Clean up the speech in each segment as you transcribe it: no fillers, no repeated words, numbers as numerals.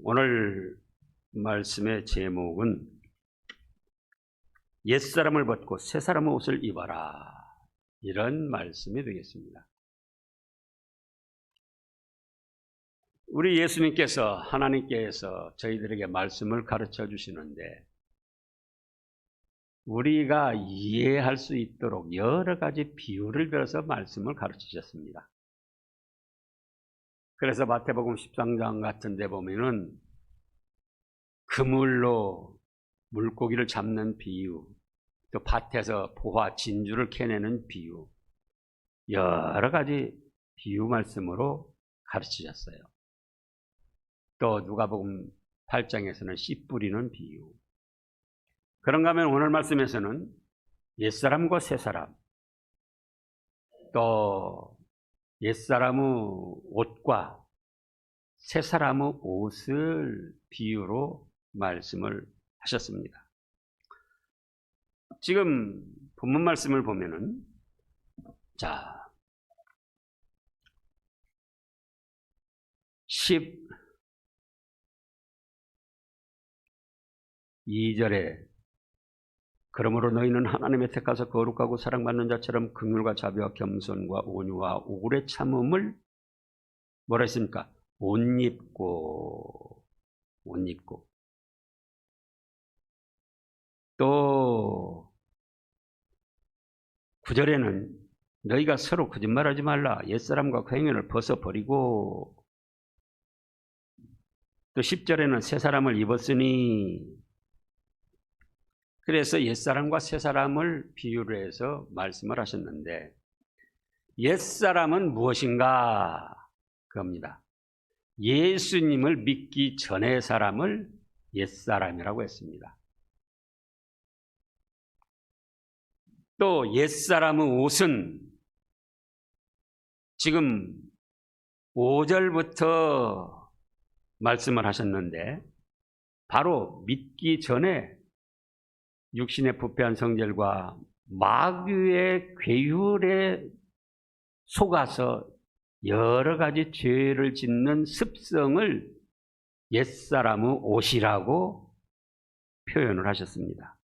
오늘 말씀의 제목은 옛사람을 벗고 새사람의 옷을 입어라, 이런 말씀이 되겠습니다. 우리 예수님께서, 하나님께서 저희들에게 말씀을 가르쳐 주시는데 우리가 이해할 수 있도록 여러 가지 비유를 들어서 말씀을 가르치셨습니다. 그래서 마태복음 13장 같은 데 보면은 그물로 물고기를 잡는 비유, 또 밭에서 포화, 진주를 캐내는 비유, 여러 가지 비유 말씀으로 가르치셨어요. 또 누가복음 8장에서는 씨 뿌리는 비유. 그런가 하면 오늘 말씀에서는 옛사람과 새사람, 또 옛사람의 옷과 새사람의 옷을 비유로 말씀을 하셨습니다. 지금 본문 말씀을 보면은, 자, 12절에 그러므로 너희는 하나님의 택하사 거룩하고 사랑받는 자처럼 긍휼과 자비와 겸손과 온유와 오래 참음을 뭐라 했습니까? 옷 입고 또 9절에는 너희가 서로 거짓말하지 말라, 옛사람과 그 행위를 벗어버리고, 또 10절에는 새사람을 입었으니, 그래서 옛사람과 새사람을 비유를 해서 말씀을 하셨는데, 옛사람은 무엇인가? 그겁니다. 예수님을 믿기 전의 사람을 옛사람이라고 했습니다. 또 옛사람의 옷은 지금 5절부터 말씀을 하셨는데, 바로 믿기 전에 육신의 부패한 성질과 마귀의 괴율에 속아서 여러 가지 죄를 짓는 습성을 옛사람의 옷이라고 표현을 하셨습니다.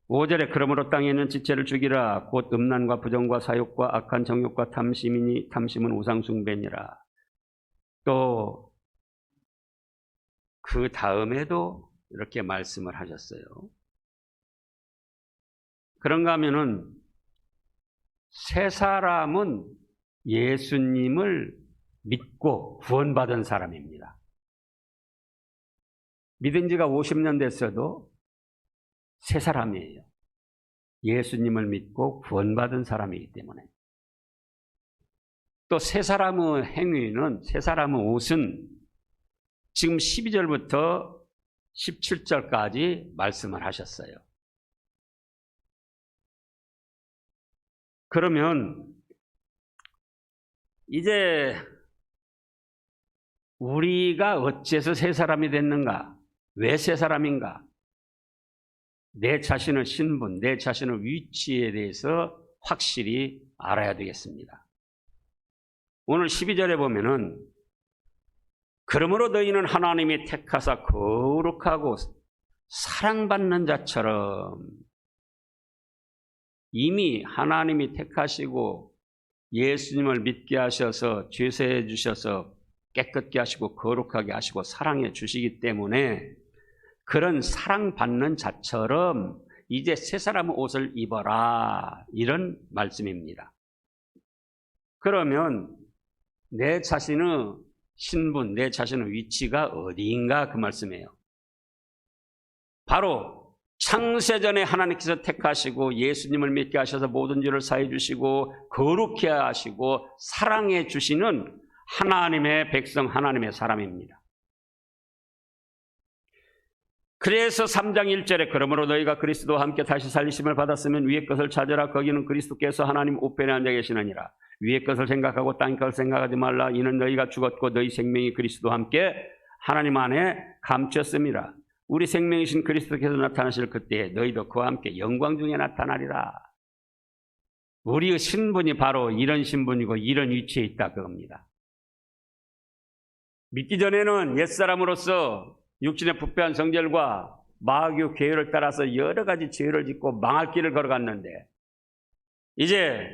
5절에 그러므로 땅에 있는 지체를 죽이라, 곧 음란과 부정과 사욕과 악한 정욕과 탐심이니 탐심은 우상숭배니라. 또 그 다음에도 이렇게 말씀을 하셨어요. 그런가 하면은 새 사람은 예수님을 믿고 구원받은 사람입니다. 믿은 지가 50년 됐어도 새 사람이에요. 예수님을 믿고 구원받은 사람이기 때문에. 또 새 사람의 행위는, 새 사람의 옷은 지금 12절부터 17절까지 말씀을 하셨어요. 그러면 이제 우리가 어째서 새 사람이 됐는가? 왜 새 사람인가? 내 자신의 신분, 내 자신의 위치에 대해서 확실히 알아야 되겠습니다. 오늘 12절에 보면은 그러므로 너희는 하나님이 택하사 거룩하고 사랑받는 자처럼, 이미 하나님이 택하시고 예수님을 믿게 하셔서 죄사해 주셔서 깨끗게 하시고 거룩하게 하시고 사랑해 주시기 때문에 그런 사랑받는 자처럼 이제 새 사람의 옷을 입어라, 이런 말씀입니다. 그러면 내 자신의 신분, 내 자신의 위치가 어디인가, 그 말씀이에요. 바로 창세전에 하나님께서 택하시고 예수님을 믿게 하셔서 모든 죄를 사해 주시고 거룩해 하시고 사랑해 주시는 하나님의 백성, 하나님의 사람입니다. 그래서 3장 1절에 그러므로 너희가 그리스도와 함께 다시 살리심을 받았으면 위의 것을 찾으라, 거기는 그리스도께서 하나님 우편에 앉아 계시느니라. 위의 것을 생각하고 땅의 것을 생각하지 말라. 이는 너희가 죽었고 너희 생명이 그리스도와 함께 하나님 안에 감췄습니다. 우리 생명이신 그리스도께서 나타나실 그때에 너희도 그와 함께 영광 중에 나타나리라. 우리의 신분이 바로 이런 신분이고 이런 위치에 있다, 그겁니다. 믿기 전에는 옛사람으로서 육신의 부패한 성질과 마귀의 계율을 따라서 여러 가지 죄를 짓고 망할 길을 걸어갔는데 이제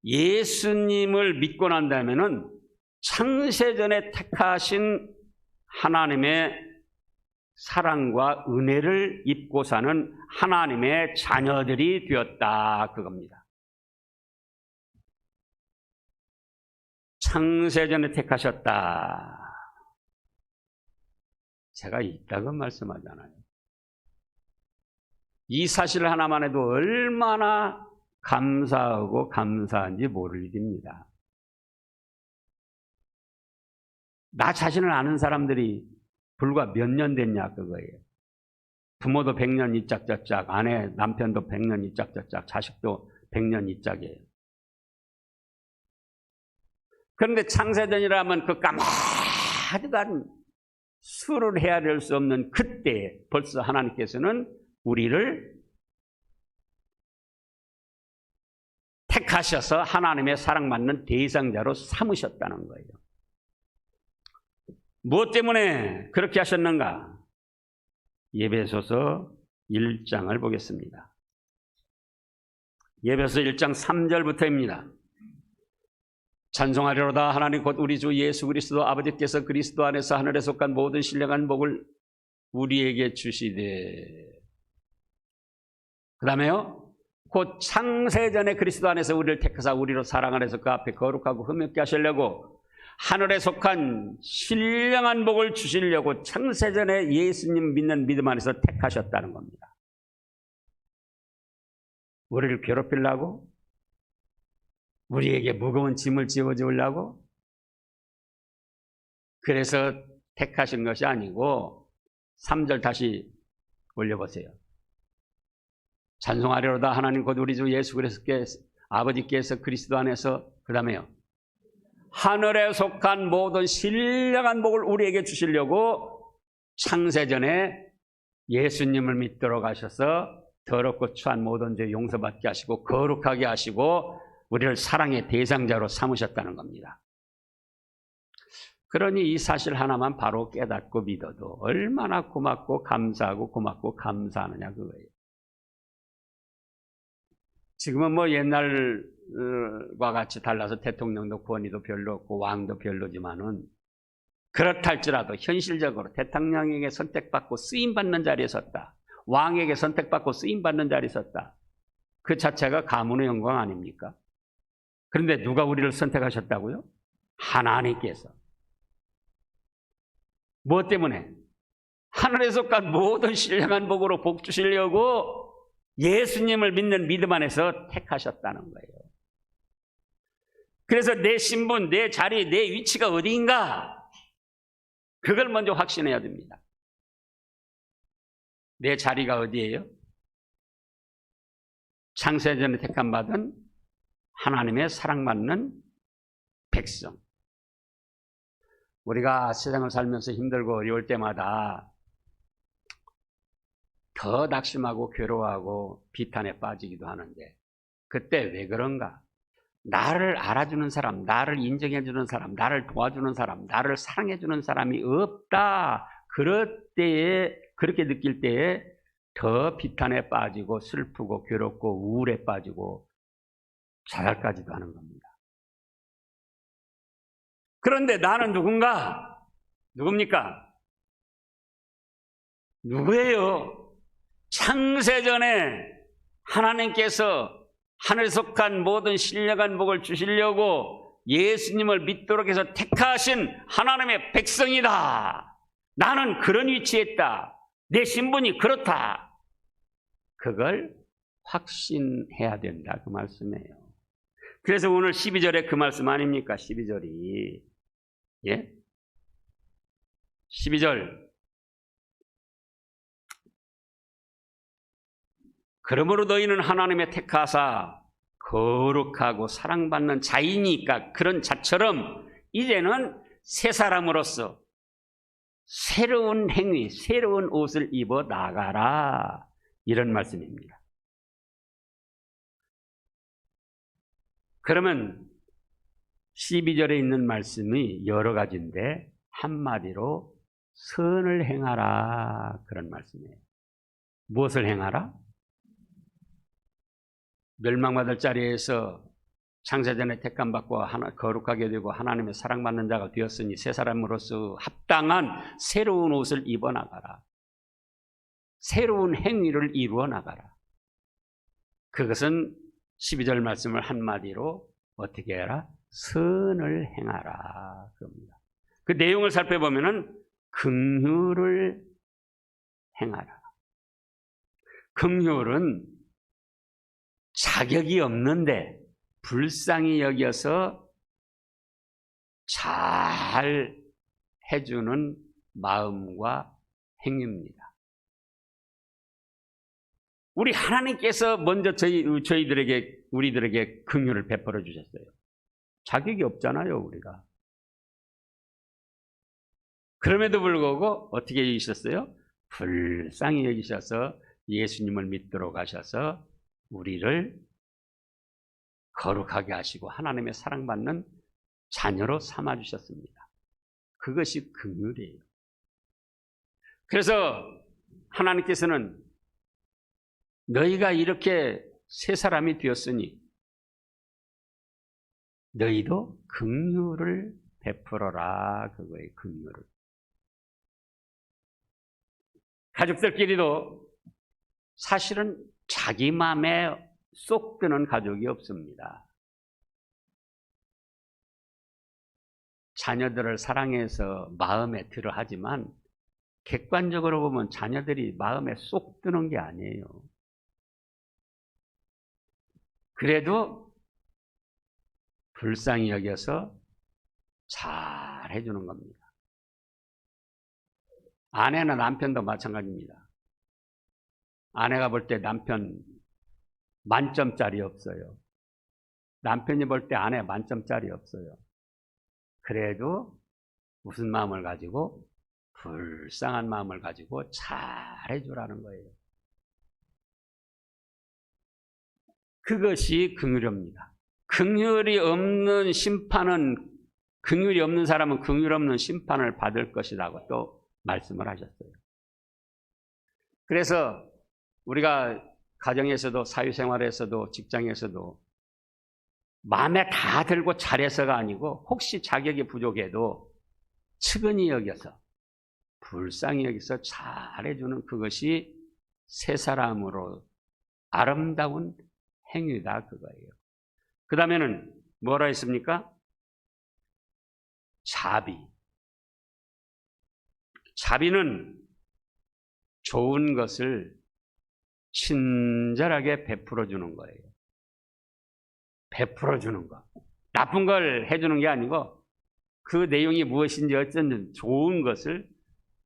예수님을 믿고 난 다음에는 창세전에 택하신 하나님의 사랑과 은혜를 입고 사는 하나님의 자녀들이 되었다 그겁니다. 창세전에 택하셨다. 제가 이따금 말씀하잖아요. 이 사실 하나만 해도 얼마나 감사하고 감사한지 모를 일입니다. 나 자신을 아는 사람들이 불과 몇 년 됐냐 그거예요. 부모도 100년 이짝저짝, 아내 남편도 100년 이짝저짝, 자식도 100년 이짝이에요. 그런데 창세전이라면 그 까마득한 수를 헤아릴 수 없는 그때 벌써 하나님께서는 우리를 택하셔서 하나님의 사랑받는 대상자로 삼으셨다는 거예요. 무엇 때문에 그렇게 하셨는가? 에베소서 1장을 보겠습니다. 에베소서 1장 3절부터입니다. 찬송하리로다 하나님 곧 우리 주 예수 그리스도 아버지께서 그리스도 안에서 하늘에 속한 모든 신령한 복을 우리에게 주시되 그 다음에요. 곧 창세전에 그리스도 안에서 우리를 택하사 우리로 사랑 안에서 그 앞에 거룩하고 흠없게 하시려고 하늘에 속한 신령한 복을 주시려고 창세전에 예수님 믿는 믿음 안에서 택하셨다는 겁니다. 우리를 괴롭히려고? 우리에게 무거운 짐을 지워주려고? 그래서 택하신 것이 아니고 3절 다시 올려보세요. 찬송하리로다 하나님 곧 우리 주 예수 그리스도께서 아버지께서 그리스도 안에서 그 다음에요. 하늘에 속한 모든 신령한 복을 우리에게 주시려고 창세전에 예수님을 믿도록 하셔서 더럽고 추한 모든 죄 용서받게 하시고 거룩하게 하시고 우리를 사랑의 대상자로 삼으셨다는 겁니다. 그러니 이 사실 하나만 바로 깨닫고 믿어도 얼마나 고맙고 감사하고 고맙고 감사하느냐 그거예요. 지금은 뭐 옛날과 같이 달라서 대통령도 권위도 별로 없고 왕도 별로지만은 그렇다 할지라도 현실적으로 대통령에게 선택받고 쓰임받는 자리에 섰다. 왕에게 선택받고 쓰임받는 자리에 섰다. 그 자체가 가문의 영광 아닙니까? 그런데 누가 우리를 선택하셨다고요? 하나님께서. 무엇 때문에? 하늘에 속한 모든 신령한 복으로 복 주시려고 예수님을 믿는 믿음 안에서 택하셨다는 거예요. 그래서 내 신분, 내 자리, 내 위치가 어디인가? 그걸 먼저 확신해야 됩니다. 내 자리가 어디예요? 창세전에 택함 받은 하나님의 사랑받는 백성. 우리가 세상을 살면서 힘들고 어려울 때마다 더 낙심하고 괴로워하고 비탄에 빠지기도 하는데 그때 왜 그런가? 나를 알아주는 사람, 나를 인정해주는 사람, 나를 도와주는 사람, 나를 사랑해주는 사람이 없다. 그럴 때에, 그렇게 느낄 때에 더 비탄에 빠지고 슬프고 괴롭고 우울에 빠지고 자살까지도 하는 겁니다. 그런데 나는 누군가? 누굽니까? 누구예요? 창세전에 하나님께서 하늘에 속한 모든 신령한 복을 주시려고 예수님을 믿도록 해서 택하신 하나님의 백성이다. 나는 그런 위치에 있다. 내 신분이 그렇다. 그걸 확신해야 된다. 그 말씀이에요. 그래서 오늘 12절에 그 말씀 아닙니까? 12절이. 예? 12절. 그러므로 너희는 하나님의 택하사 거룩하고 사랑받는 자이니까 그런 자처럼 이제는 새 사람으로서 새로운 행위, 새로운 옷을 입어 나가라. 이런 말씀입니다. 그러면 12절에 있는 말씀이 여러 가지인데 한마디로 선을 행하라 그런 말씀이에요. 무엇을 행하라? 멸망받을 자리에서 창세전에 택함받고 거룩하게 되고 하나님의 사랑받는 자가 되었으니 새 사람으로서 합당한 새로운 옷을 입어 나가라. 새로운 행위를 이루어 나가라. 그것은 12절 말씀을 한마디로 어떻게 해라? 선을 행하라 그럽니다. 그 내용을 살펴보면은 긍휼을 행하라. 긍휼은 자격이 없는데 불쌍히 여겨서 잘 해주는 마음과 행위입니다. 우리 하나님께서 먼저 우리들에게 긍휼을 베풀어 주셨어요. 자격이 없잖아요, 우리가. 그럼에도 불구하고 어떻게 여기셨어요? 불쌍히 여기셔서 예수님을 믿도록 하셔서 우리를 거룩하게 하시고 하나님의 사랑받는 자녀로 삼아주셨습니다. 그것이 긍휼이에요. 그래서 하나님께서는 너희가 이렇게 새 사람이 되었으니 너희도 긍휼을 베풀어라 그거예요. 긍휼을. 가족들끼리도 사실은 자기 마음에 쏙 드는 가족이 없습니다. 자녀들을 사랑해서 마음에 들어 하지만 객관적으로 보면 자녀들이 마음에 쏙 드는 게 아니에요. 그래도 불쌍히 여겨서 잘 해주는 겁니다. 아내나 남편도 마찬가지입니다. 아내가 볼 때 남편 만점짜리 없어요. 남편이 볼 때 아내 만점짜리 없어요. 그래도 무슨 마음을 가지고? 불쌍한 마음을 가지고 잘 해주라는 거예요. 그것이 긍휼입니다. 긍휼이 없는 사람은 긍휼 없는 심판을 받을 것이라고 또 말씀을 하셨어요. 그래서 우리가 가정에서도 사회생활에서도 직장에서도 마음에 다 들고 잘해서가 아니고 혹시 자격이 부족해도 측은히 여겨서 불쌍히 여기서 잘해주는 그것이 새 사람으로 아름다운 행위다 그거예요. 그 다음에는 뭐라 했습니까? 자비. 자비는 좋은 것을 친절하게 베풀어 주는 거예요. 베풀어 주는 거. 나쁜 걸 해주는 게 아니고 그 내용이 무엇인지 어쨌든 좋은 것을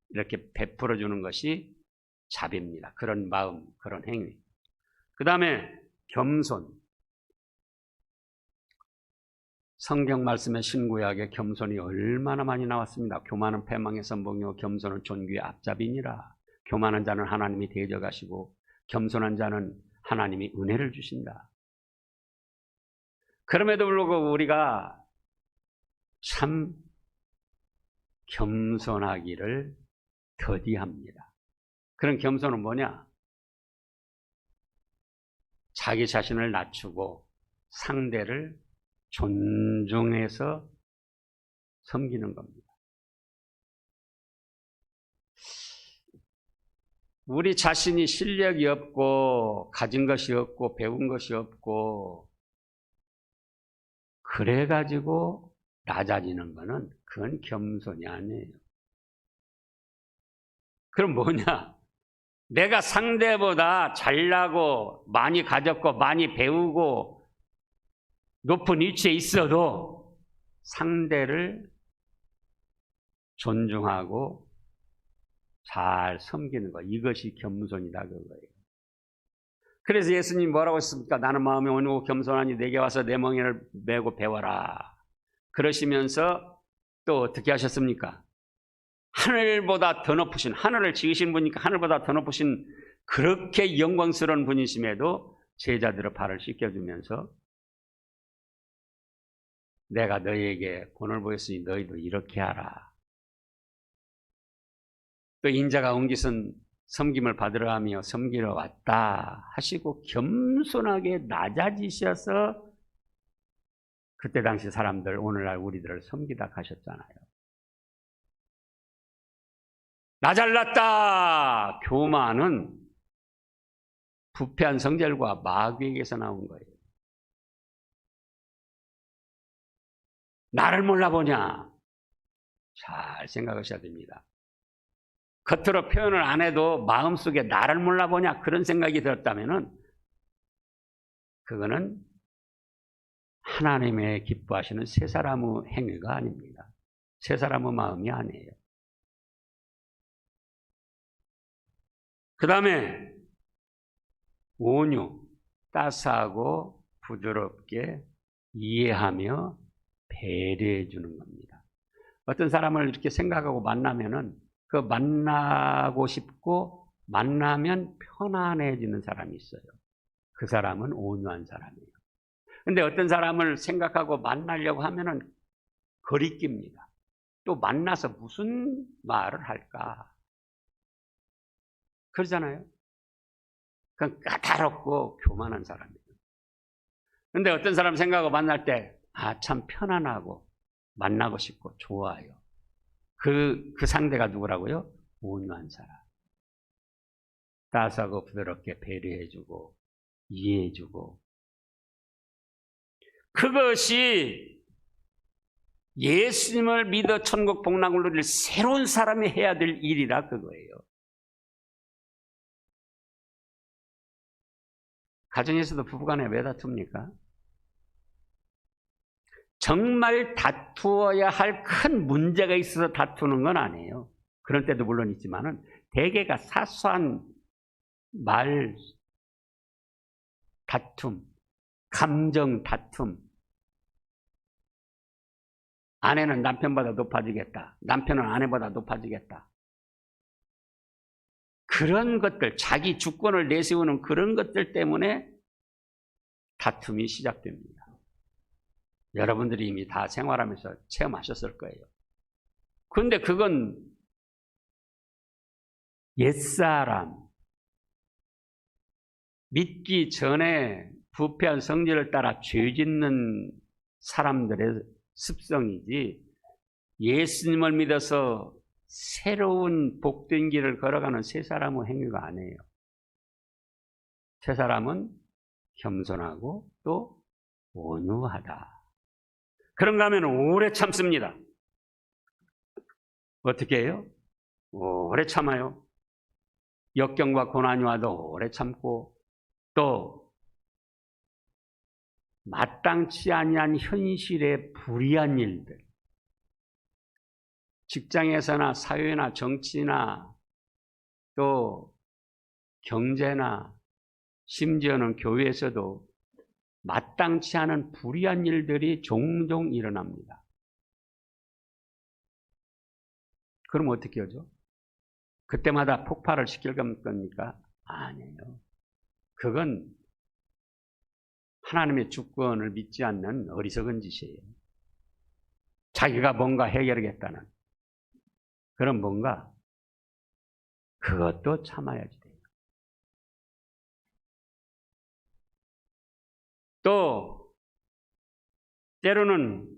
이렇게 베풀어 주는 것이 자비입니다. 그런 마음, 그런 행위. 그 다음에 겸손. 성경 말씀의 신구약에 겸손이 얼마나 많이 나왔습니다. 교만은 패망의 선봉이요 겸손은 존귀의 앞잡이니라. 교만한 자는 하나님이 대적하시고 겸손한 자는 하나님이 은혜를 주신다. 그럼에도 불구하고 우리가 참 겸손하기를 더디합니다. 그런 겸손은 뭐냐? 자기 자신을 낮추고 상대를 존중해서 섬기는 겁니다. 우리 자신이 실력이 없고 가진 것이 없고 배운 것이 없고 그래가지고 낮아지는 거는 그건 겸손이 아니에요. 그럼 뭐냐? 내가 상대보다 잘나고 많이 가졌고 많이 배우고 높은 위치에 있어도 상대를 존중하고 잘 섬기는 거. 이것이 겸손이다 그거예요. 그래서 예수님 뭐라고 했습니까? 나는 마음이 온유하고 겸손하니 내게 와서 내 멍에를 메고 배워라. 그러시면서 또 어떻게 하셨습니까? 하늘보다 더 높으신, 하늘을 지으신 분이니까 하늘보다 더 높으신 그렇게 영광스러운 분이심에도 제자들의 발을 씻겨주면서 내가 너희에게 본을 보였으니 너희도 이렇게 하라. 또 인자가 옮기선 섬김을 받으러 하며 섬기러 왔다 하시고 겸손하게 낮아지셔서 그때 당시 사람들, 오늘날 우리들을 섬기다 가셨잖아요. 나 잘났다! 교만은 부패한 성질과 마귀에게서 나온 거예요. 나를 몰라보냐? 잘 생각하셔야 됩니다. 겉으로 표현을 안 해도 마음속에 나를 몰라보냐 그런 생각이 들었다면 그거는 하나님의 기뻐하시는 새 사람의 행위가 아닙니다. 새 사람의 마음이 아니에요. 그 다음에 온유, 따스하고 부드럽게 이해하며 배려해 주는 겁니다. 어떤 사람을 이렇게 생각하고 만나면은 그 만나고 싶고 만나면 편안해지는 사람이 있어요. 그 사람은 온유한 사람이에요. 근데 어떤 사람을 생각하고 만나려고 하면은 거리낍니다. 또 만나서 무슨 말을 할까? 그러잖아요. 그건 까다롭고 교만한 사람이에요. 근데 어떤 사람 생각하고 만날 때, 참 편안하고 만나고 싶고 좋아요. 그 상대가 누구라고요? 온유한 사람. 따스하고 부드럽게 배려해주고, 이해해주고. 그것이 예수님을 믿어 천국 복락을 누릴 새로운 사람이 해야 될 일이라 그거예요. 가정에서도 부부간에 왜 다툽니까? 정말 다투어야 할 큰 문제가 있어서 다투는 건 아니에요. 그런 때도 물론 있지만은 대개가 사소한 말 다툼, 감정 다툼. 아내는 남편보다 높아지겠다. 남편은 아내보다 높아지겠다. 그런 것들, 자기 주권을 내세우는 그런 것들 때문에 다툼이 시작됩니다. 여러분들이 이미 다 생활하면서 체험하셨을 거예요. 그런데 그건 옛사람, 믿기 전에 부패한 성질을 따라 죄 짓는 사람들의 습성이지, 예수님을 믿어서 새로운 복된 길을 걸어가는 새 사람의 행위가 아니에요. 새 사람은 겸손하고 또 온유하다. 그런가 하면 오래 참습니다. 어떻게 해요? 오래 참아요. 역경과 고난이 와도 오래 참고, 또 마땅치 아니한 현실의 불의한 일들, 직장에서나 사회나 정치나 또 경제나 심지어는 교회에서도 마땅치 않은 불의한 일들이 종종 일어납니다. 그럼 어떻게 하죠? 그때마다 폭발을 시킬 겁니까? 아니에요. 그건 하나님의 주권을 믿지 않는 어리석은 짓이에요. 자기가 뭔가 해결하겠다는 그런 뭔가, 그것도 참아야지 돼요. 또 때로는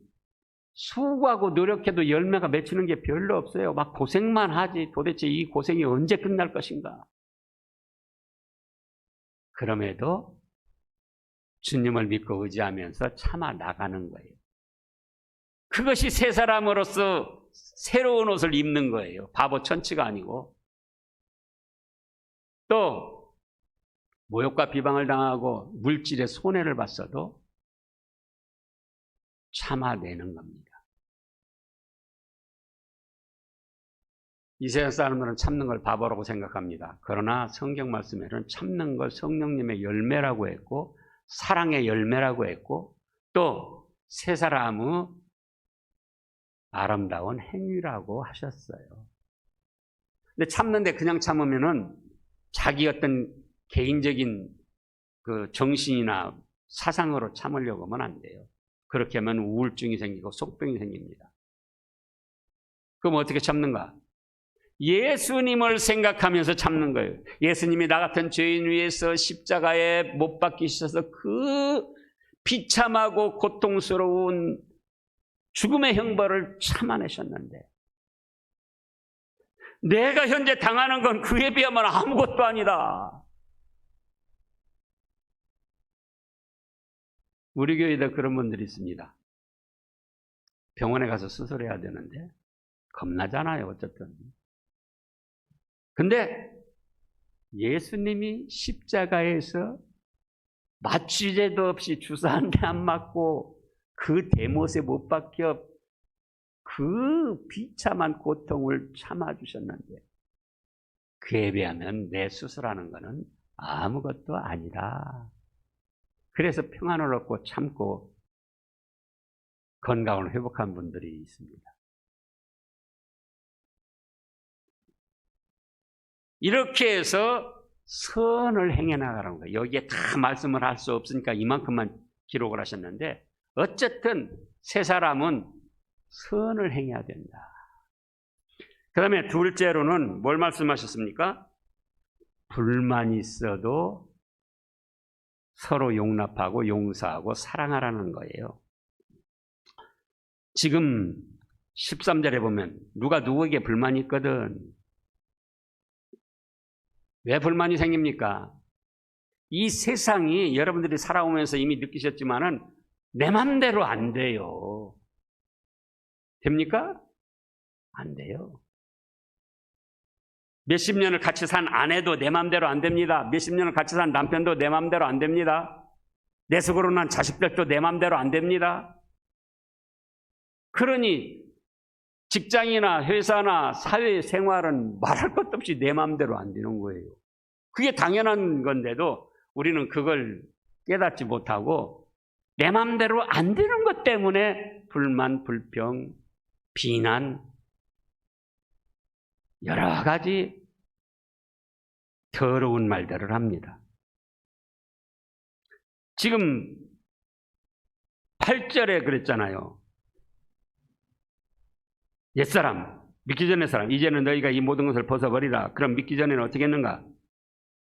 수고하고 노력해도 열매가 맺히는 게 별로 없어요. 막 고생만 하지 도대체 이 고생이 언제 끝날 것인가. 그럼에도 주님을 믿고 의지하면서 참아 나가는 거예요. 그것이 새 사람으로서 새로운 옷을 입는 거예요. 바보 천치가 아니고. 또 모욕과 비방을 당하고 물질에 손해를 봤어도 참아내는 겁니다. 이 세상 사람들은 참는 걸 바보라고 생각합니다. 그러나 성경 말씀에는 참는 걸 성령님의 열매라고 했고, 사랑의 열매라고 했고, 또 새 사람의 아름다운 행위라고 하셨어요. 근데 참는데 그냥 참으면은 자기 어떤 개인적인 그 정신이나 사상으로 참으려고 하면 안 돼요. 그렇게 하면 우울증이 생기고 속병이 생깁니다. 그럼 어떻게 참는가? 예수님을 생각하면서 참는 거예요. 예수님이 나 같은 죄인 위해서 십자가에 못 박히셔서 그 비참하고 고통스러운 죽음의 형벌을 참아내셨는데 내가 현재 당하는 건 그에 비하면 아무것도 아니다. 우리 교회에도 그런 분들이 있습니다. 병원에 가서 수술해야 되는데 겁나잖아요. 어쨌든. 근데 예수님이 십자가에서 마취제도 없이 주사 한 대 안 맞고 그 대못에 못 박혀 그 비참한 고통을 참아주셨는데 그에 비하면 내 수술하는 것은 아무것도 아니다. 그래서 평안을 얻고 참고 건강을 회복한 분들이 있습니다. 이렇게 해서 선을 행해 나가는 거예요. 여기에 다 말씀을 할 수 없으니까 이만큼만 기록을 하셨는데 어쨌든 세 사람은 선을 행해야 된다. 그 다음에 둘째로는 뭘 말씀하셨습니까? 불만이 있어도 서로 용납하고 용서하고 사랑하라는 거예요. 지금 13절에 보면 누가 누구에게 불만이 있거든. 왜 불만이 생깁니까? 이 세상이 여러분들이 살아오면서 이미 느끼셨지만은 내 맘대로 안 돼요. 됩니까? 안 돼요. 몇십 년을 같이 산 아내도 내 맘대로 안 됩니다. 몇십 년을 같이 산 남편도 내 맘대로 안 됩니다. 내 속으로 난 자식들도 내 맘대로 안 됩니다. 그러니 직장이나 회사나 사회생활은 말할 것도 없이 내 맘대로 안 되는 거예요. 그게 당연한 건데도 우리는 그걸 깨닫지 못하고 내 맘대로 안 되는 것 때문에 불만, 불평, 비난, 여러 가지 더러운 말들을 합니다. 지금 8절에 그랬잖아요. 옛사람, 믿기 전의 사람, 이제는 너희가 이 모든 것을 벗어버리라. 그럼 믿기 전에는 어떻게 했는가?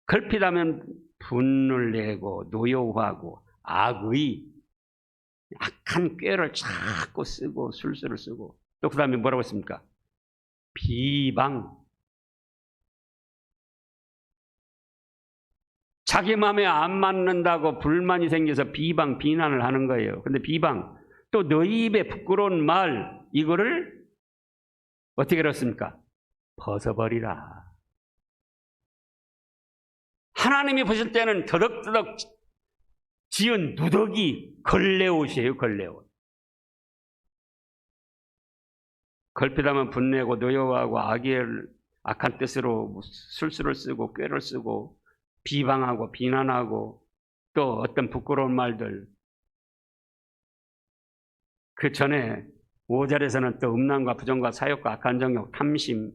걸핏하면 분을 내고 노여워하고 악의, 악한 꾀를 자꾸 쓰고 술수를 쓰고 또 그 다음에 뭐라고 했습니까? 비방. 자기 마음에 안 맞는다고 불만이 생겨서 비방, 비난을 하는 거예요. 근데 비방, 또 너희 입에 부끄러운 말, 이거를 어떻게 그렇습니까? 벗어버리라. 하나님이 보실 때는 더덕더덕 지은 누더기 걸레옷이에요. 걸레옷. 걸핏하면 분내고 노여워하고 악한 뜻으로 술수를 쓰고 꾀를 쓰고 비방하고 비난하고 또 어떤 부끄러운 말들. 그 전에 5절에서는 또 음란과 부정과 사욕과 악한 정욕, 탐심.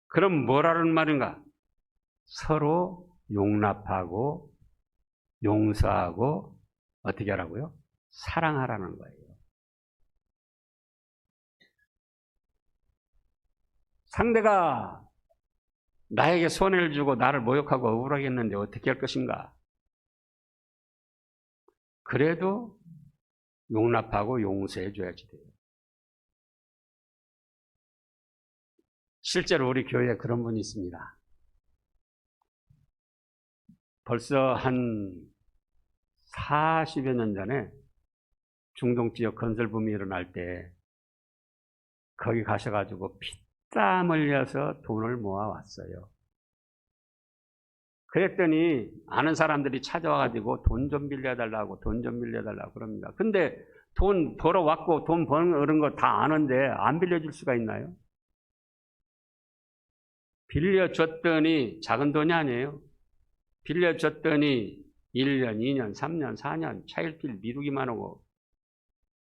그럼 뭐라는 말인가? 서로 용납하고 용서하고 어떻게 하라고요? 사랑하라는 거예요. 상대가 나에게 손해를 주고 나를 모욕하고 억울하게 했는데 어떻게 할 것인가? 그래도 용납하고 용서해 줘야지 돼요. 실제로 우리 교회에 그런 분이 있습니다. 벌써 한 40여 년 전에 중동 지역 건설 붐이 일어날 때 거기 가셔가지고 피땀 흘려서 돈을 모아왔어요. 그랬더니 아는 사람들이 찾아와가지고 돈 좀 빌려달라고 그럽니다. 근데 돈 벌어왔고 돈 버는 거 다 아는데 안 빌려줄 수가 있나요? 빌려줬더니 작은 돈이 아니에요. 빌려줬더니 1년, 2년, 3년, 4년 차일피일 미루기만 하고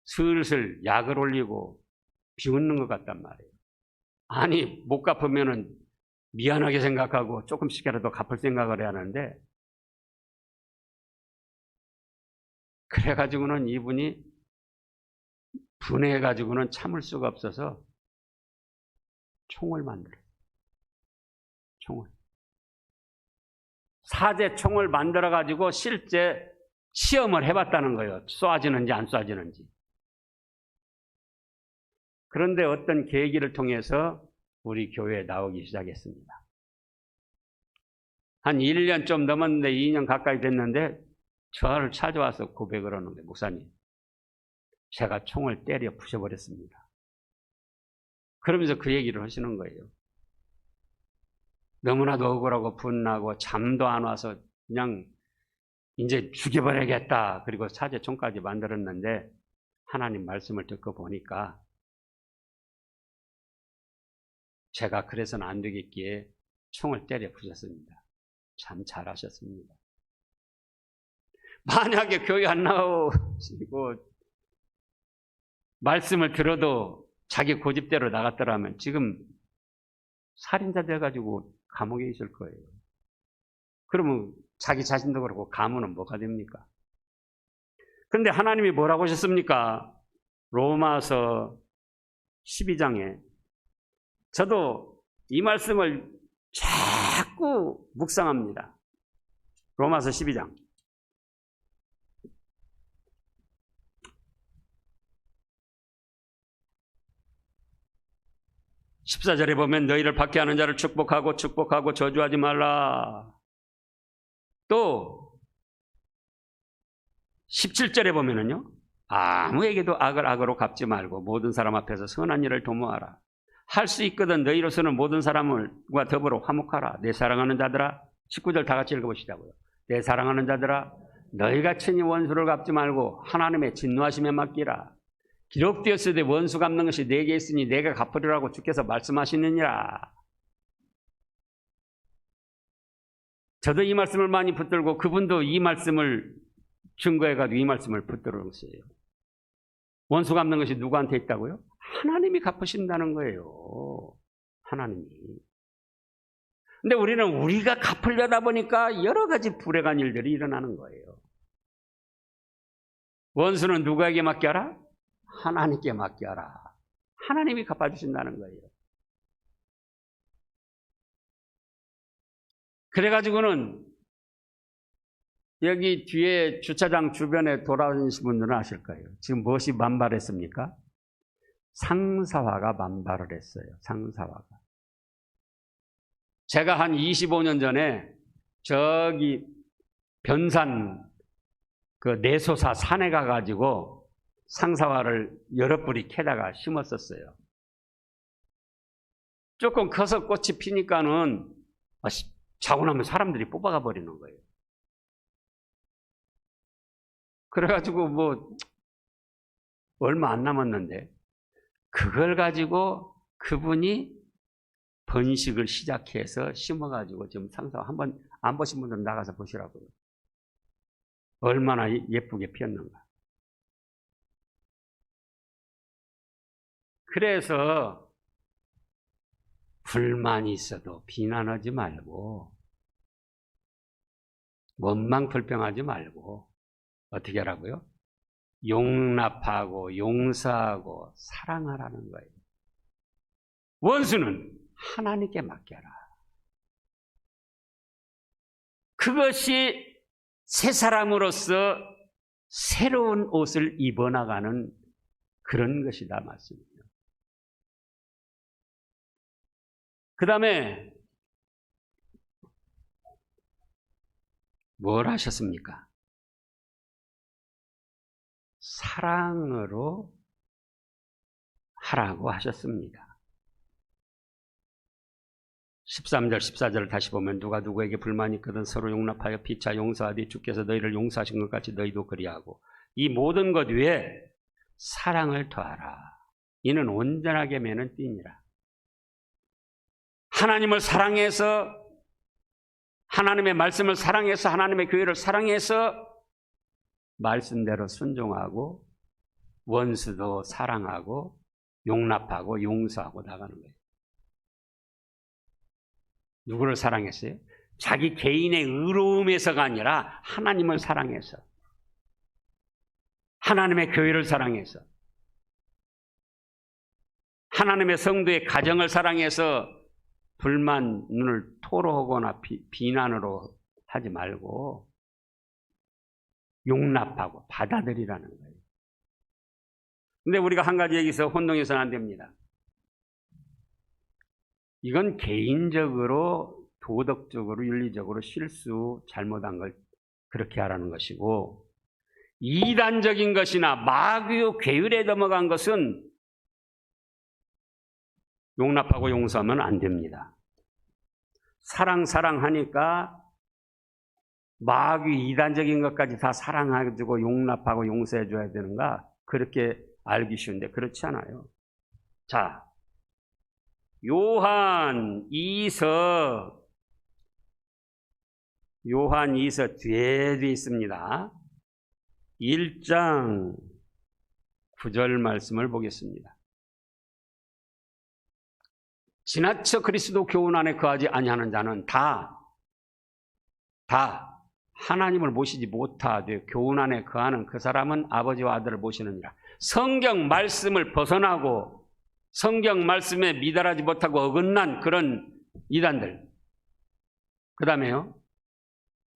슬슬 약을 올리고 비웃는 것 같단 말이에요. 아니 못 갚으면은 미안하게 생각하고 조금씩이라도 갚을 생각을 해야 하는데 그래가지고는 이분이 분해해가지고는 참을 수가 없어서 총을 만들어요. 총을. 사제 총을 만들어가지고 실제 시험을 해봤다는 거예요. 쏴지는지 안 쏴지는지. 그런데 어떤 계기를 통해서 우리 교회에 나오기 시작했습니다. 한 1년 좀 넘었는데 2년 가까이 됐는데 저를 찾아와서 고백을 하는 거예요. 목사님, 제가 총을 때려 부셔버렸습니다. 그러면서 그 얘기를 하시는 거예요. 너무나도 억울하고 분나고 잠도 안 와서 그냥 이제 죽여버려야겠다. 그리고 사제총까지 만들었는데 하나님 말씀을 듣고 보니까 제가 그래서는 안 되겠기에 총을 때려 부셨습니다. 참 잘하셨습니다. 만약에 교회 안 나오시고 말씀을 들어도 자기 고집대로 나갔더라면 지금 살인자 돼가지고 감옥에 있을 거예요. 그러면 자기 자신도 그렇고 가문은 뭐가 됩니까? 그런데 하나님이 뭐라고 하셨습니까? 로마서 12장에 저도 이 말씀을 자꾸 묵상합니다. 로마서 12장 14절에 보면 너희를 박해하는 자를 축복하고 저주하지 말라. 또 17절에 보면은요, 아무에게도 악을 악으로 갚지 말고 모든 사람 앞에서 선한 일을 도모하라. 할 수 있거든 너희로서는 모든 사람과 더불어 화목하라. 내 사랑하는 자들아, 19절 다 같이 읽어보시자고요. 내 사랑하는 자들아, 너희가 친히 원수를 갚지 말고 하나님의 진노하심에 맡기라. 기록되었으되 원수 갚는 것이 내게 있으니 내가 갚으리라고 주께서 말씀하시느니라. 저도 이 말씀을 많이 붙들고 그분도 이 말씀을 증거해가지고 이 말씀을 붙들었어요. 원수 갚는 것이 누구한테 있다고요? 하나님이 갚으신다는 거예요. 하나님이. 근데 우리는 우리가 갚으려다 보니까 여러 가지 불행한 일들이 일어나는 거예요. 원수는 누구에게 맡겨라? 하나님께 맡겨라. 하나님이 갚아주신다는 거예요. 그래가지고는 여기 뒤에 주차장 주변에 돌아다니신 분들은 아실 거예요. 지금 무엇이 만발했습니까? 상사화가 만발을 했어요. 상사화가. 제가 한 25년 전에 저기 변산 그 내소사 산에 가가지고 상사화를 여러 뿌리 캐다가 심었었어요. 조금 커서 꽃이 피니까는 자고 나면 사람들이 뽑아가 버리는 거예요. 그래가지고 뭐 얼마 안 남았는데 그걸 가지고 그분이 번식을 시작해서 심어가지고 지금 상사화 한번 안 보신 분들은 나가서 보시라고요. 얼마나 예쁘게 피었는가. 그래서 불만이 있어도 비난하지 말고 원망 불평하지 말고 어떻게 하라고요? 용납하고 용서하고 사랑하라는 거예요. 원수는 하나님께 맡겨라. 그것이 새 사람으로서 새로운 옷을 입어나가는 그런 것이다 말씀이에요. 그 다음에 뭘 하셨습니까? 사랑으로 하라고 하셨습니다. 13절, 14절을 다시 보면 누가 누구에게 불만이 있거든 서로 용납하여 피차 용서하되 주께서 너희를 용서하신 것 같이 너희도 그리하고 이 모든 것 위에 사랑을 더하라. 이는 온전하게 매는 띠니라. 하나님을 사랑해서 하나님의 말씀을 사랑해서 하나님의 교회를 사랑해서 말씀대로 순종하고 원수도 사랑하고 용납하고 용서하고 나가는 거예요. 누구를 사랑했어요? 자기 개인의 의로움에서가 아니라 하나님을 사랑해서 하나님의 교회를 사랑해서 하나님의 성도의 가정을 사랑해서 불만을 토로하거나 비난으로 하지 말고 용납하고 받아들이라는 거예요. 근데 우리가 한 가지 여기서 혼동해서는 안 됩니다. 이건 개인적으로 도덕적으로 윤리적으로 실수 잘못한 걸 그렇게 하라는 것이고, 이단적인 것이나 마귀의 괴율에 넘어간 것은 용납하고 용서하면 안 됩니다. 사랑하니까 마귀 이단적인 것까지 다 사랑해주고 용납하고 용서해줘야 되는가? 그렇게 알기 쉬운데 그렇지 않아요. 자, 요한 2서 뒤에 있습니다. 1장 9절 말씀을 보겠습니다. 지나쳐 그리스도 교훈 안에 거하지 아니하는 자는 다 하나님을 모시지 못하되 교훈 안에 거하는 그 사람은 아버지와 아들을 모시느니라. 성경 말씀을 벗어나고 성경 말씀에 미달하지 못하고 어긋난 그런 이단들, 그 다음에요,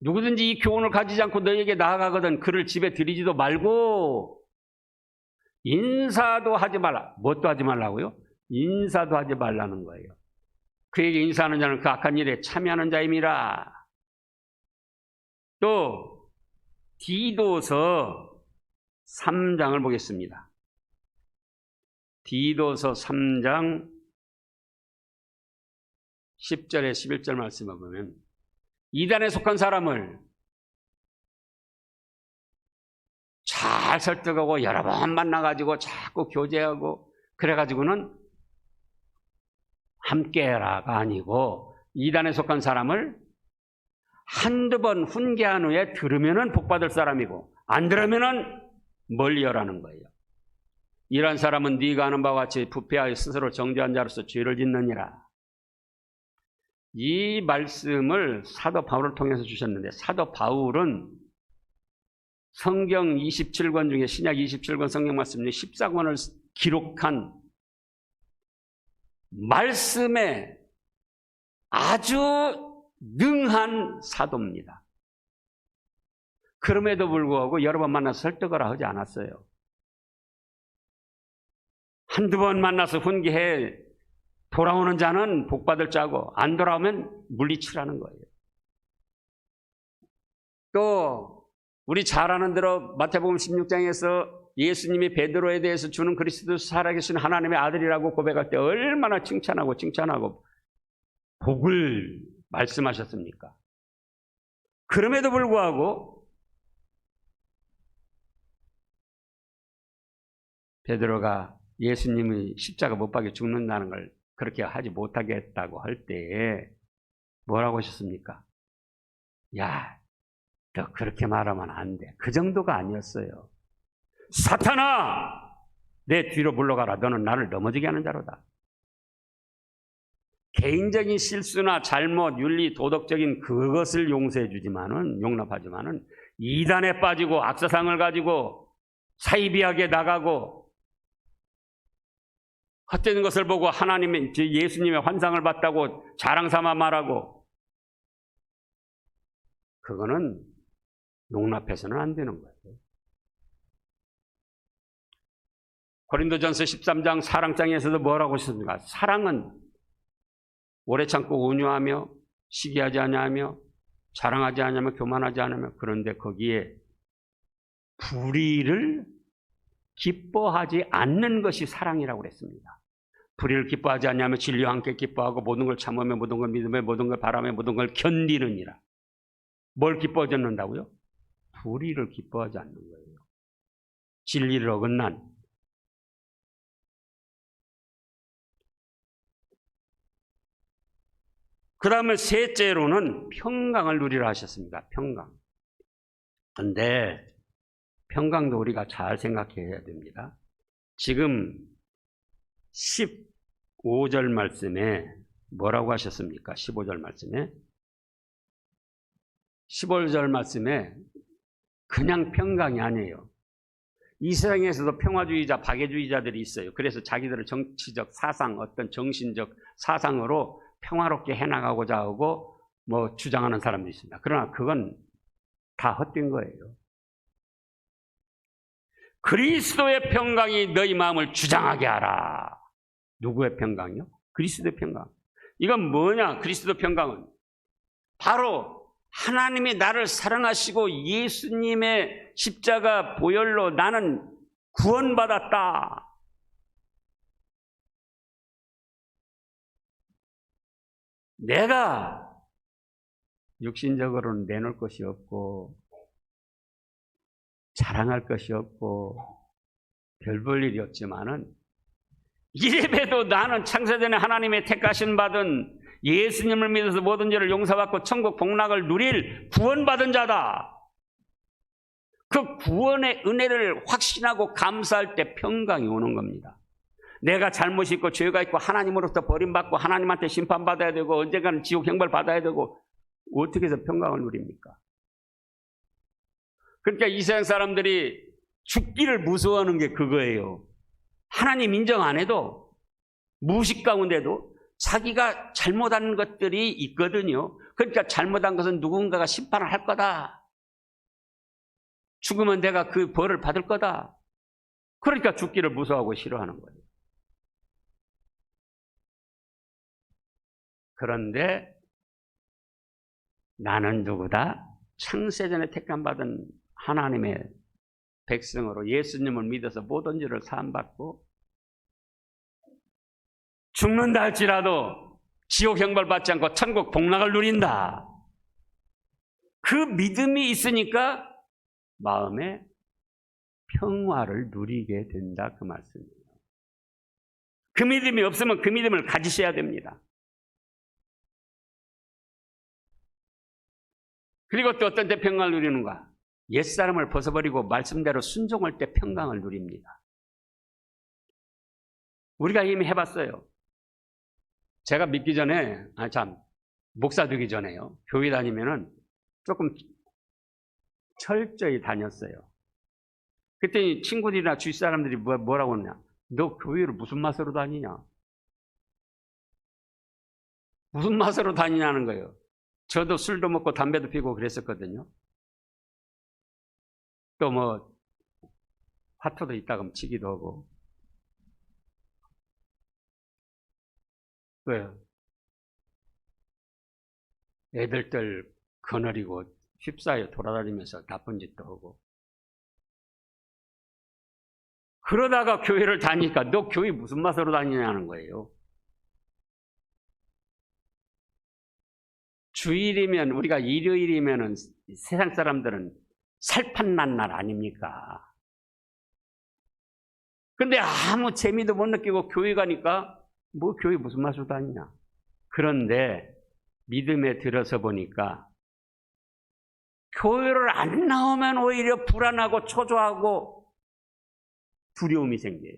누구든지 이 교훈을 가지지 않고 너에게 나아가거든 그를 집에 들이지도 말고 인사도 하지 말라. 뭣도 하지 말라고요? 인사도 하지 말라는 거예요. 그에게 인사하는 자는 그 악한 일에 참여하는 자임이라. 또 디도서 3장을 보겠습니다. 디도서 3장 10절에 11절 말씀을 보면, 이단에 속한 사람을 잘 설득하고 여러 번 만나가지고 자꾸 교제하고 그래가지고는 함께해라가 아니고, 이단에 속한 사람을 한두 번 훈계한 후에 들으면은 복받을 사람이고 안 들으면은 멀리하라는 거예요. 이런 사람은 네가 아는 바와 같이 부패하여 스스로 정죄한 자로서 죄를 짓느니라. 이 말씀을 사도 바울을 통해서 주셨는데, 사도 바울은 성경 27권 중에 신약 27권 성경 말씀 중에 14권을 기록한 말씀에 아주 능한 사도입니다. 그럼에도 불구하고 여러 번 만나서 설득을 하지 않았어요. 한두 번 만나서 훈계해 돌아오는 자는 복받을 자고 안 돌아오면 물리치라는 거예요. 또 우리 잘 아는 대로 마태복음 16장에서 예수님이 베드로에 대해서 주는 그리스도 살아계신 하나님의 아들이라고 고백할 때 얼마나 칭찬하고 복을 말씀하셨습니까? 그럼에도 불구하고 베드로가 예수님이 십자가 못 박혀 죽는다는 걸 그렇게 하지 못하게 했다고 할 때에 뭐라고 하셨습니까? 야, 너 그렇게 말하면 안 돼. 그 정도가 아니었어요. 사탄아, 내 뒤로 물러가라. 너는 나를 넘어지게 하는 자로다. 개인적인 실수나 잘못, 윤리, 도덕적인 그것을 용서해 주지만은, 용납하지만은 이단에 빠지고 악사상을 가지고 사이비하게 나가고 헛되는 것을 보고 하나님의, 예수님의 환상을 봤다고 자랑삼아 말하고, 그거는 용납해서는 안 되는 거예요. 고린도전서 13장 사랑장에서도 뭐라고 하셨습니까? 사랑은 오래 참고 온유하며 시기하지 아니하며 자랑하지 아니하며 교만하지 않으며, 그런데 거기에 불의를 기뻐하지 않는 것이 사랑이라고 그랬습니다. 불의를 기뻐하지 않냐면 진리와 함께 기뻐하고 모든 걸 참으며 모든 걸 믿으며 모든 걸 바라며 모든 걸 견디느니라. 뭘 기뻐하지 않는다고요? 불의를 기뻐하지 않는 거예요. 진리를 어긋난. 그 다음에 셋째로는 평강을 누리라 하셨습니다. 평강. 그런데 평강도 우리가 잘 생각해야 됩니다. 지금 15절 말씀에 뭐라고 하셨습니까? 15절 말씀에 그냥 평강이 아니에요. 이 세상에서도 평화주의자, 박애주의자들이 있어요. 그래서 자기들의 정치적 사상, 어떤 정신적 사상으로 평화롭게 해나가고자 하고 뭐 주장하는 사람도 있습니다. 그러나 그건 다 헛된 거예요. 그리스도의 평강이 너희 마음을 주장하게 하라. 누구의 평강이요? 그리스도의 평강. 이건 뭐냐? 그리스도 평강은 바로 하나님이 나를 사랑하시고 예수님의 십자가 보혈로 나는 구원받았다. 내가 육신적으로는 내놓을 것이 없고 자랑할 것이 없고 별 볼 일이 없지만은 이래봬도 나는 창세전에 하나님의 택하신 받은 예수님을 믿어서 모든 죄를 용서받고 천국 복락을 누릴 구원받은 자다. 그 구원의 은혜를 확신하고 감사할 때 평강이 오는 겁니다. 내가 잘못이 있고 죄가 있고 하나님으로부터 버림받고 하나님한테 심판받아야 되고 언젠가는 지옥 형벌 받아야 되고 어떻게 해서 평강을 누립니까? 그러니까 이 세상 사람들이 죽기를 무서워하는 게 그거예요. 하나님 인정 안 해도 무식 가운데도 자기가 잘못한 것들이 있거든요. 그러니까 잘못한 것은 누군가가 심판을 할 거다. 죽으면 내가 그 벌을 받을 거다. 그러니까 죽기를 무서워하고 싫어하는 거예요. 그런데 나는 누구다? 창세전에 택함받은 하나님의 백성으로 예수님을 믿어서 모든 죄를 사함받고 죽는다 할지라도 지옥 형벌 받지 않고 천국 복락을 누린다. 그 믿음이 있으니까 마음에 평화를 누리게 된다 그 말씀이에요. 그 믿음이 없으면 그 믿음을 가지셔야 됩니다. 그리고 또 어떤 때 평강을 누리는가? 옛사람을 벗어버리고 말씀대로 순종할 때 평강을 누립니다. 우리가 이미 해봤어요. 제가 믿기 전에, 목사 되기 전에요. 교회 다니면은 조금 철저히 다녔어요. 그때 친구들이나 주위 사람들이 뭐라고 하냐? 너 교회를 무슨 맛으로 다니냐? 무슨 맛으로 다니냐는 거예요. 저도 술도 먹고 담배도 피고 그랬었거든요. 또 뭐 화투도 있다가 치기도 하고. 왜요? 애들들 거느리고 휩싸여 돌아다니면서 나쁜 짓도 하고. 그러다가 교회를 다니니까 너 교회 무슨 맛으로 다니냐는 거예요. 주일이면 우리가 일요일이면은 세상 사람들은 살판 난 날 아닙니까? 근데 아무 재미도 못 느끼고 교회 가니까 뭐 교회 무슨 맛으로 다니냐? 그런데 믿음에 들어서 보니까 교회를 안 나오면 오히려 불안하고 초조하고 두려움이 생겨요.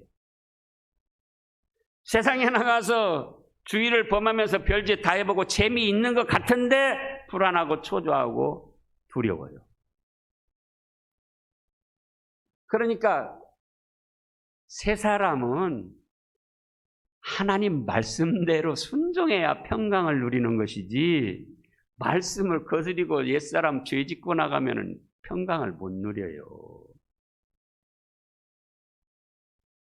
세상에 나가서 주의를 범하면서 별짓 다 해보고 재미있는 것 같은데 불안하고 초조하고 두려워요. 그러니까 새 사람은 하나님 말씀대로 순종해야 평강을 누리는 것이지 말씀을 거스리고 옛사람 죄 짓고 나가면 평강을 못 누려요.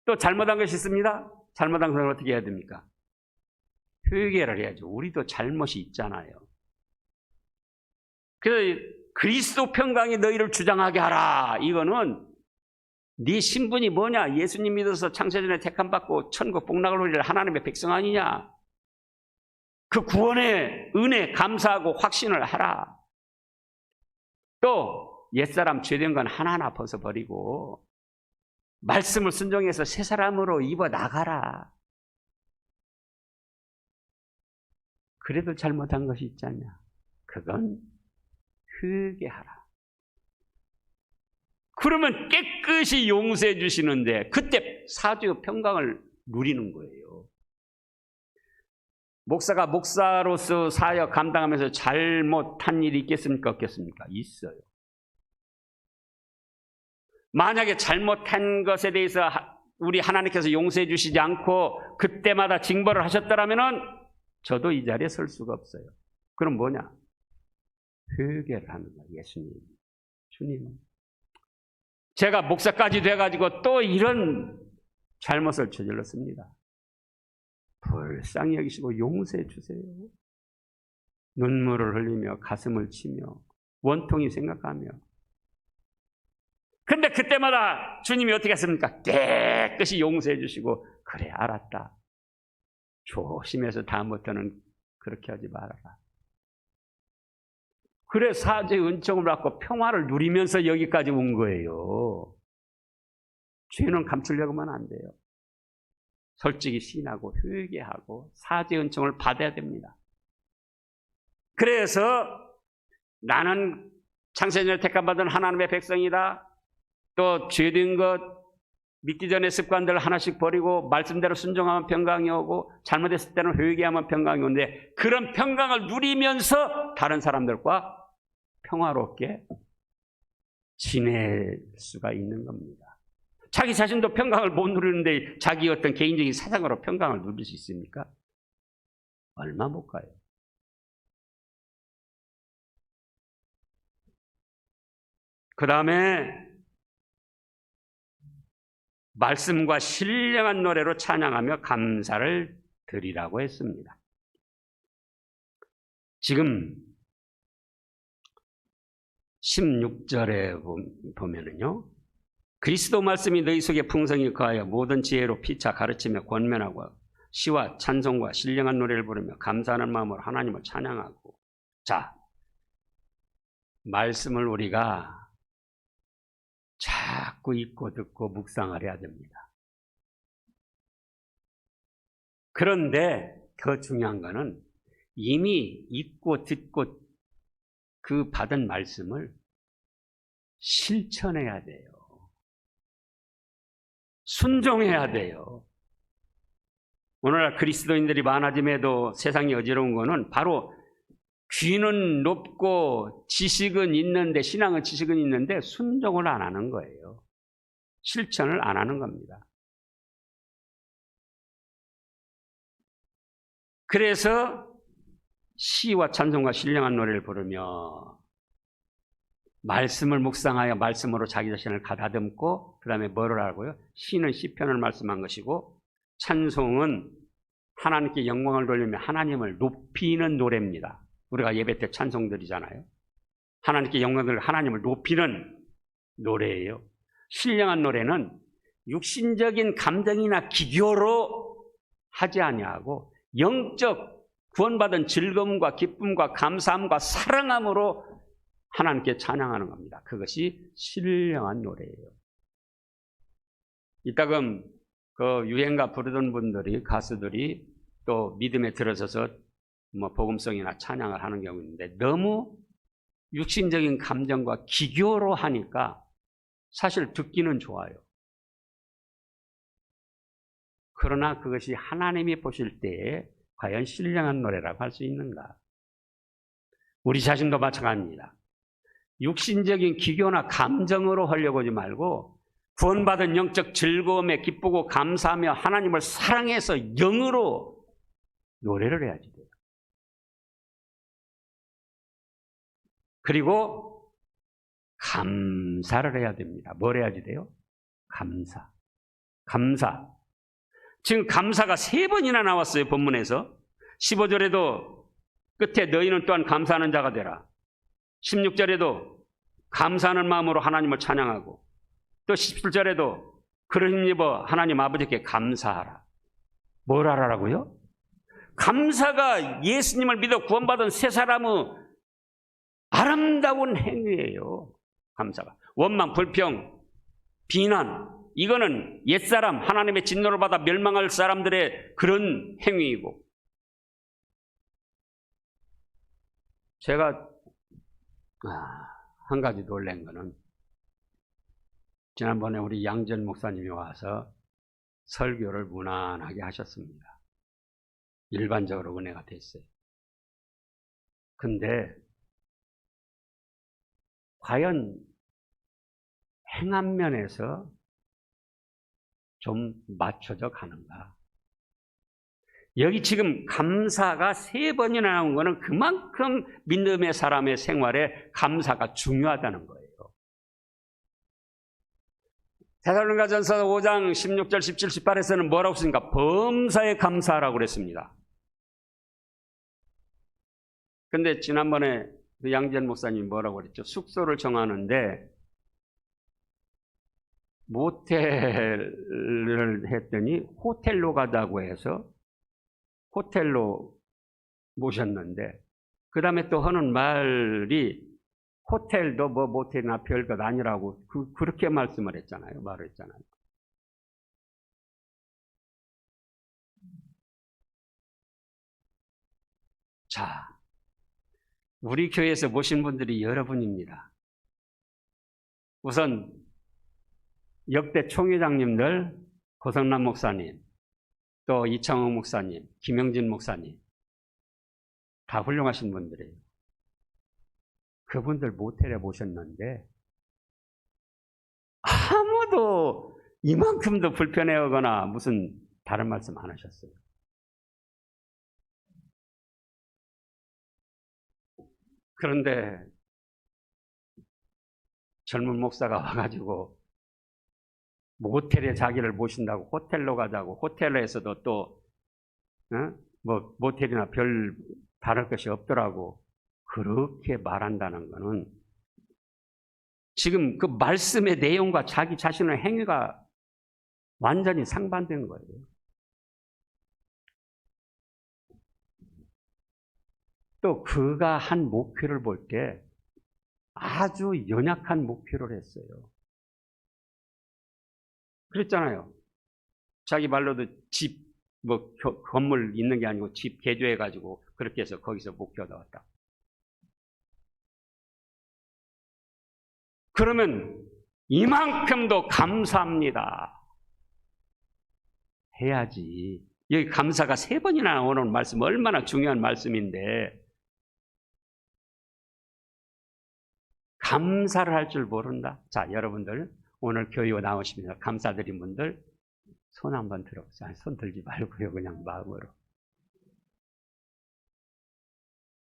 또 잘못한 것이 있습니다. 잘못한 것을 어떻게 해야 됩니까? 회개를 해야죠. 우리도 잘못이 있잖아요. 그래서 그리스도 평강이 너희를 주장하게 하라. 이거는 네 신분이 뭐냐? 예수님 믿어서 창세전에 택함받고 천국 복락을 누릴 하나님의 백성 아니냐? 그 구원의 은혜 감사하고 확신을 하라. 또 옛사람 죄된 건 하나하나 벗어버리고 말씀을 순종해서 새 사람으로 입어 나가라. 그래도 잘못한 것이 있지 않냐? 그건 회개하라. 그러면 깨끗이 용서해 주시는데 그때 사죄의 평강을 누리는 거예요. 목사가 목사로서 사역 감당하면서 잘못한 일이 있겠습니까? 없겠습니까? 있어요. 만약에 잘못한 것에 대해서 우리 하나님께서 용서해 주시지 않고 그때마다 징벌을 하셨더라면 저도 이 자리에 설 수가 없어요. 그럼 뭐냐? 회개를 하는 거예요. 예수님, 주님, 제가 목사까지 돼가지고 또 이런 잘못을 저질렀습니다. 불쌍히 여기시고 용서해 주세요. 눈물을 흘리며 가슴을 치며 원통이 생각하며. 근데 그때마다 주님이 어떻게 했습니까? 깨끗이 용서해 주시고, 그래 알았다, 조심해서 다음부터는 그렇게 하지 말아라. 그래 사죄의 은총을 받고 평화를 누리면서 여기까지 온 거예요. 죄는 감추려고 하면 안 돼요. 솔직히 시인하고 회개하고 사죄의 은총을 받아야 됩니다. 그래서 나는 창세전에 택함받은 하나님의 백성이다. 또 죄된 것, 믿기 전에 습관들 하나씩 버리고 말씀대로 순종하면 평강이 오고 잘못했을 때는 회개하면 평강이 오는데, 그런 평강을 누리면서 다른 사람들과 평화롭게 지낼 수가 있는 겁니다. 자기 자신도 평강을 못 누리는데 자기 어떤 개인적인 사상으로 평강을 누릴 수 있습니까? 얼마 못 가요. 그 다음에 말씀과 신령한 노래로 찬양하며 감사를 드리라고 했습니다. 지금 16절에 보면은요, 그리스도 말씀이 너희 속에 풍성히 거하여 모든 지혜로 피차 가르치며 권면하고 시와 찬송과 신령한 노래를 부르며 감사하는 마음으로 하나님을 찬양하고. 자, 말씀을 우리가 자꾸 읽고 듣고 묵상을 해야 됩니다. 그런데 더 중요한 거는 이미 읽고 듣고 그 받은 말씀을 실천해야 돼요. 순종해야 돼요. 오늘날 그리스도인들이 많아짐에도 세상이 어지러운 거는 바로 귀는 높고 지식은 있는데, 신앙은 지식은 있는데 순종을 안 하는 거예요. 실천을 안 하는 겁니다. 그래서 시와 찬송과 신령한 노래를 부르며 말씀을 묵상하여 말씀으로 자기 자신을 가다듬고, 그 다음에 뭐를 하고요? 시는 시편을 말씀한 것이고, 찬송은 하나님께 영광을 돌리며 하나님을 높이는 노래입니다. 우리가 예배 때 찬송 드리잖아요. 하나님께 영광을, 하나님을 높이는 노래예요. 신령한 노래는 육신적인 감정이나 기교로 하지 아니하고 영적 구원받은 즐거움과 기쁨과 감사함과 사랑함으로 하나님께 찬양하는 겁니다. 그것이 신령한 노래예요. 이따금 그 유행가 부르던 분들이, 가수들이 또 믿음에 들어서서 복음성이나 찬양을 하는 경우 있는데, 너무 육신적인 감정과 기교로 하니까 사실 듣기는 좋아요. 그러나 그것이 하나님이 보실 때에 과연 신령한 노래라고 할 수 있는가? 우리 자신도 마찬가지입니다. 육신적인 기교나 감정으로 하려고 하지 말고 구원받은 영적 즐거움에 기쁘고 감사하며 하나님을 사랑해서 영으로 노래를 해야지 돼요. 그리고 감사를 해야 됩니다. 뭘 해야지 돼요? 감사. 감사. 지금 감사가 3번이나 나왔어요, 본문에서. 15절에도 끝에 너희는 또한 감사하는 자가 되라. 16절에도 감사하는 마음으로 하나님을 찬양하고, 또 17절에도 그를 힘입어 하나님 아버지께 감사하라. 뭘 하라고요? 감사가 예수님을 믿어 구원받은 새 사람의 아름다운 행위예요. 감사가. 원망, 불평, 비난, 이거는 옛사람, 하나님의 진노를 받아 멸망할 사람들의 그런 행위이고, 제가 한 가지 놀란 거는, 지난번에 우리 양전 목사님이 와서 설교를 무난하게 하셨습니다. 일반적으로 은혜가 됐어요. 근데 과연 행한 면에서 좀 맞춰져 가는가? 여기 지금 감사가 3번이나 나온 거는 그만큼 믿음의 사람의 생활에 감사가 중요하다는 거예요. 데살로니가전서 5장 16절, 17, 18에서는 뭐라고 했습니까? 범사에 감사하라고 그랬습니다. 근데 지난번에 그 양지연 목사님이 뭐라고 그랬죠? 숙소를 정하는데 모텔을 했더니 호텔로 가자고 해서 호텔로 모셨는데, 그 다음에 또 하는 말이 호텔도 뭐 모텔이나 별것 아니라고 그렇게 말씀을 했잖아요. 말을 했잖아요. 자, 우리 교회에서 모신 분들이 여러분입니다. 우선 역대 총회장님들, 고성남 목사님, 또 이창호 목사님, 김영진 목사님, 다 훌륭하신 분들이에요. 그분들 모텔에 모셨는데 아무도 이만큼도 불편해하거나 무슨 다른 말씀 안 하셨어요. 그런데 젊은 목사가 와가지고 모텔에 자기를 모신다고, 호텔로 가자고, 호텔에서도 또 뭐 모텔이나 별 다를 것이 없더라고, 그렇게 말한다는 것은 지금 그 말씀의 내용과 자기 자신의 행위가 완전히 상반된 거예요. 또 그가 한 목표를 볼 때 아주 연약한 목표를 했어요. 그랬잖아요. 자기 말로도 집, 뭐 건물 있는 게 아니고 집 개조해가지고 그렇게 해서 거기서 목표 얻어왔다. 그러면 이만큼도 감사합니다 해야지. 여기 감사가 3번이나 나오는 말씀, 얼마나 중요한 말씀인데 감사를 할 줄 모른다. 자, 여러분들 오늘 교회 나오시면서 감사드린 분들 손 한번 들어보세요. 손 들지 말고요, 그냥 마음으로.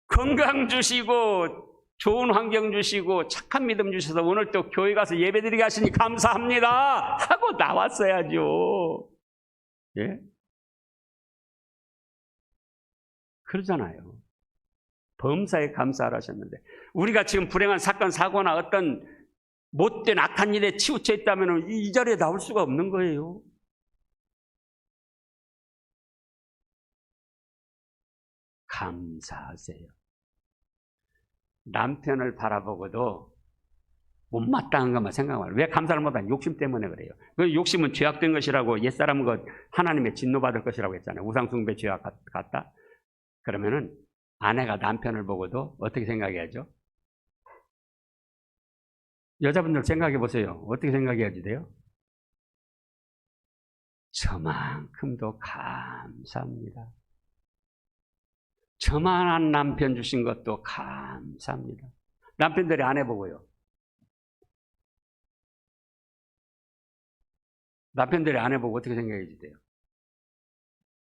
건강 주시고 좋은 환경 주시고 착한 믿음 주셔서 오늘 또 교회 가서 예배드리게 하시니 감사합니다 하고 나왔어야죠. 예? 그러잖아요. 범사에 감사를 하셨는데, 우리가 지금 불행한 사건, 사고나 어떤 못된 악한 일에 치우쳐 있다면 이 자리에 나올 수가 없는 거예요. 감사하세요. 남편을 바라보고도 못마땅한 것만 생각하면, 왜 감사를 못하냐? 욕심 때문에 그래요. 그 욕심은 죄악된 것이라고, 옛사람은 그 하나님의 진노받을 것이라고 했잖아요. 우상숭배 죄악 같다. 그러면은 아내가 남편을 보고도 어떻게 생각해야죠? 여자분들 생각해 보세요. 어떻게 생각해야지 돼요? 저만큼도 감사합니다. 저만한 남편 주신 것도 감사합니다. 남편들이 아내 보고요. 남편들이 아내 보고 어떻게 생각해야지 돼요?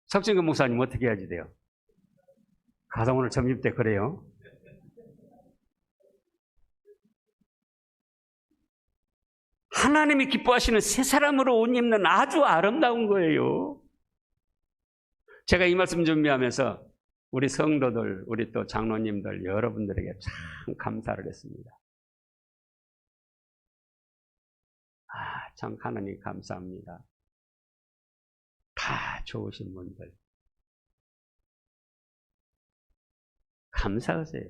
석진근 목사님 어떻게 해야지 돼요? 가서 오늘 점심 때 그래요. 하나님이 기뻐하시는 새 사람으로 옷 입는 아주 아름다운 거예요. 제가 이 말씀 준비하면서 우리 성도들, 우리 또 장로님들 여러분들에게 참 감사를 했습니다. 참 하나님 감사합니다. 다 좋으신 분들 감사하세요.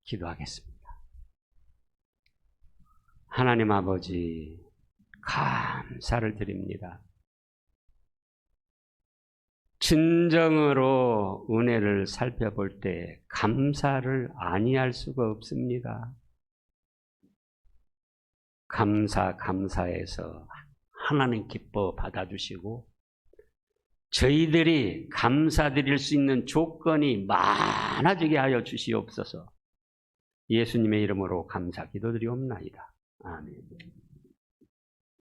기도하겠습니다. 하나님 아버지, 감사를 드립니다. 진정으로 은혜를 살펴볼 때 감사를 아니할 수가 없습니다. 감사해서 하나님 기뻐 받아주시고 저희들이 감사드릴 수 있는 조건이 많아지게 하여 주시옵소서. 예수님의 이름으로 감사 기도드리옵나이다. 아멘.